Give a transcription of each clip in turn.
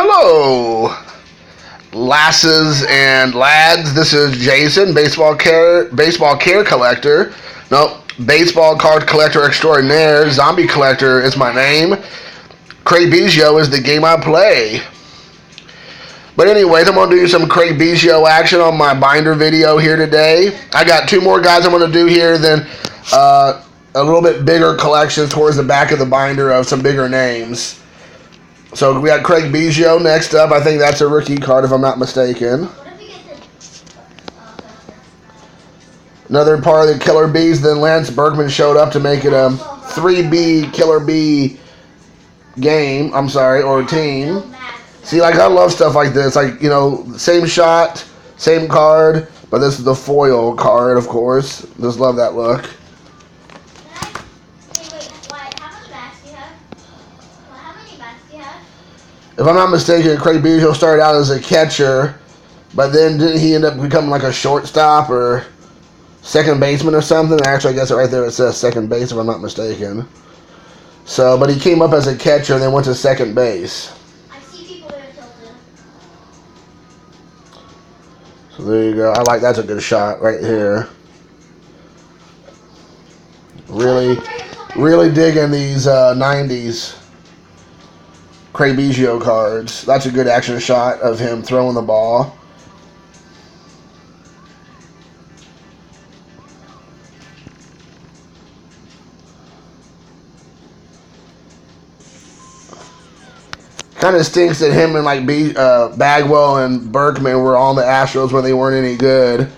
Hello, lasses and lads. This is Jason, baseball care collector. No, baseball card collector extraordinaire. Zombie collector is my name. Craig Biggio is the game I play. But anyways, I'm going to do some Craig Biggio action on my binder video here today. I got two more guys I'm going to do here, then a little bit bigger collection towards the back of the binder of some bigger names. So we got Craig Biggio next up. I think that's a rookie card if I'm not mistaken. Another part of the Killer Bees. Then Lance Berkman showed up to make it a 3B Killer Bee game. Or team. See, like, I love stuff like this. Like, you know, same shot, same card, but this is the foil card, of course. Just love that look. If I'm not mistaken, Craig Biggio started out as a catcher, but then didn't he end up becoming like a shortstop or second baseman or something? Actually, I guess right there it says second base if I'm not mistaken. So, but he came up as a catcher and then went to second base. I see people there tilted. So there you go. I like that's a good shot right here. Really digging these 90s Craig Biggio cards. That's a good action shot of him throwing the ball. Kind of stinks that him and like Bagwell and Berkman were on the Astros when they weren't any good.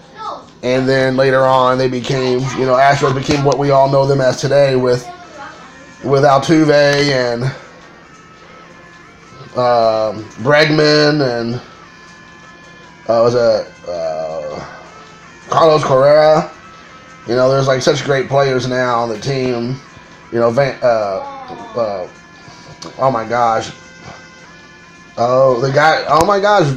And then later on they became, you know, Astros became what we all know them as today with Altuve and Bregman and Carlos Correa. You know, there's like such great players now on the team. You know, oh my gosh. Oh, the guy, oh my gosh,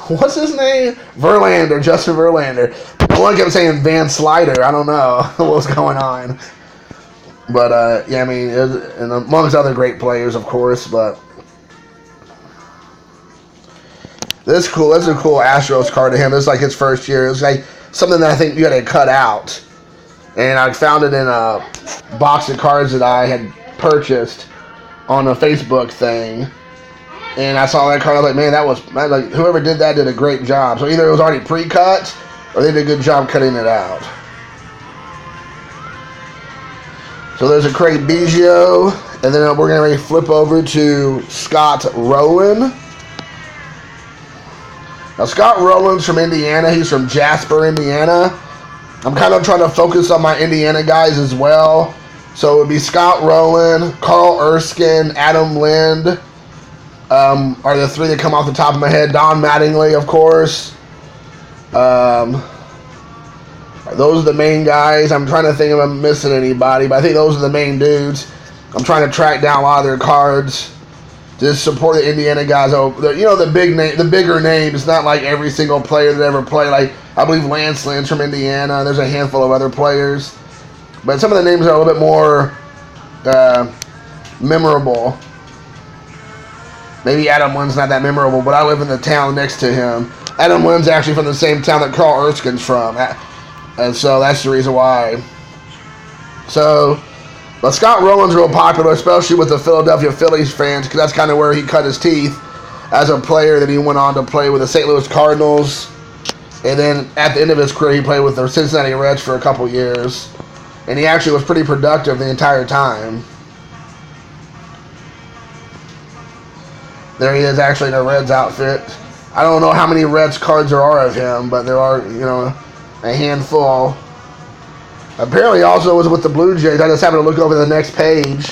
what's his name? Verlander, Justin Verlander. One kept saying Van Slider. I don't know what's going on. But, yeah, I mean, and amongst other great players, of course, but this is cool. That's a cool Astros card to him. This is like his first year. It was like something that I think you had to cut out. And I found it in a box of cards that I had purchased on a Facebook thing. And I saw that card. I was like, man, like whoever did that did a great job. So either it was already pre-cut or they did a good job cutting it out. So there's a Craig Biggio. And then we're going to flip over to Scott Rolen. Now, Scott Rolen's from Indiana. He's from Jasper, Indiana. I'm kind of trying to focus on my Indiana guys as well. So it would be Scott Rolen, Carl Erskine, Adam Lind are the three that come off the top of my head. Don Mattingly, of course. Those are the main guys. I'm trying to think if I'm missing anybody, but I think those are the main dudes. I'm trying to track down a lot of their cards. Just support the Indiana guys. You know, the bigger names. Not like every single player that ever played. Like, I believe Lance Lynn's from Indiana. There's a handful of other players. But some of the names are a little bit more memorable. Maybe Adam Lynn's not that memorable, but I live in the town next to him. Adam Lynn's actually from the same town that Carl Erskine's from. And so that's the reason why. So, but Scott Rolen's real popular, especially with the Philadelphia Phillies fans, because that's kind of where he cut his teeth as a player. That he went on to play with the St. Louis Cardinals. And then at the end of his career, he played with the Cincinnati Reds for a couple years. And he actually was pretty productive the entire time. There he is actually in a Reds outfit. I don't know how many Reds cards there are of him, but there are, you know, a handful. Apparently also was with the Blue Jays. I just happened to look over the next page,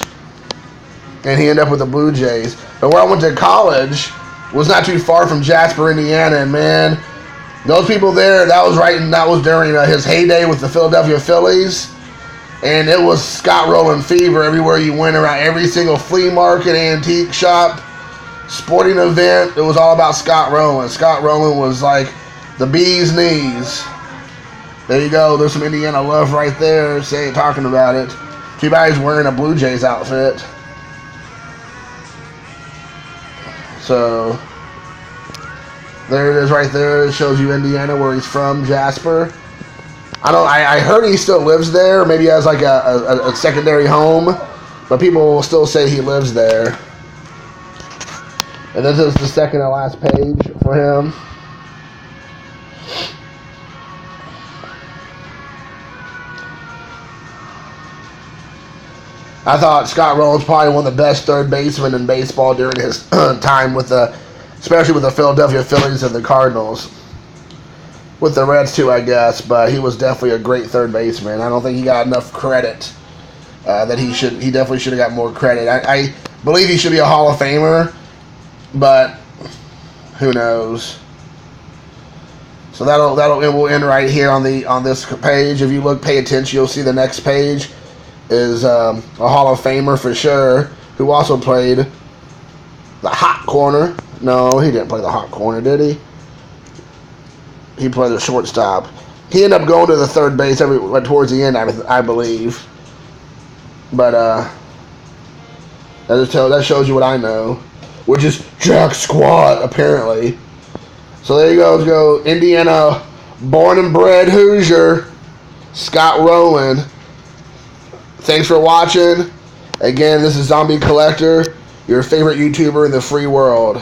and he ended up with the Blue Jays. But where I went to college was not too far from Jasper, Indiana, and man, those people there, that was during his heyday with the Philadelphia Phillies. And it was Scott Rolen fever everywhere you went, around every single flea market, antique shop, sporting event. It was all about Scott Rolen. Scott Rolen was like the bee's knees. There you go. There's some Indiana love right there. Talking about it. Too bad he's wearing a Blue Jays outfit. So there it is right there. It shows you Indiana, where he's from, Jasper. I heard he still lives there. Maybe he has like a secondary home, but people will still say he lives there. And this is the second and last page for him. I thought Scott Rolen's probably one of the best third basemen in baseball during his time especially with the Philadelphia Phillies and the Cardinals. With the Reds too, I guess, but he was definitely a great third baseman. I don't think he got enough credit that he should. He definitely should have got more credit. I believe he should be a Hall of Famer, but who knows? So it will end right here on this page. If you pay attention, you'll see the next page is a Hall of Famer for sure, who also played the hot corner. No, he didn't play the hot corner, did he? He played the shortstop. He ended up going to the third base towards the end, I believe. But that shows you what I know, which is jack squat, apparently. So there you go, Indiana, born and bred Hoosier, Scott Rolen. Thanks for watching. Again, this is Zombie Collector, your favorite YouTuber in the free world.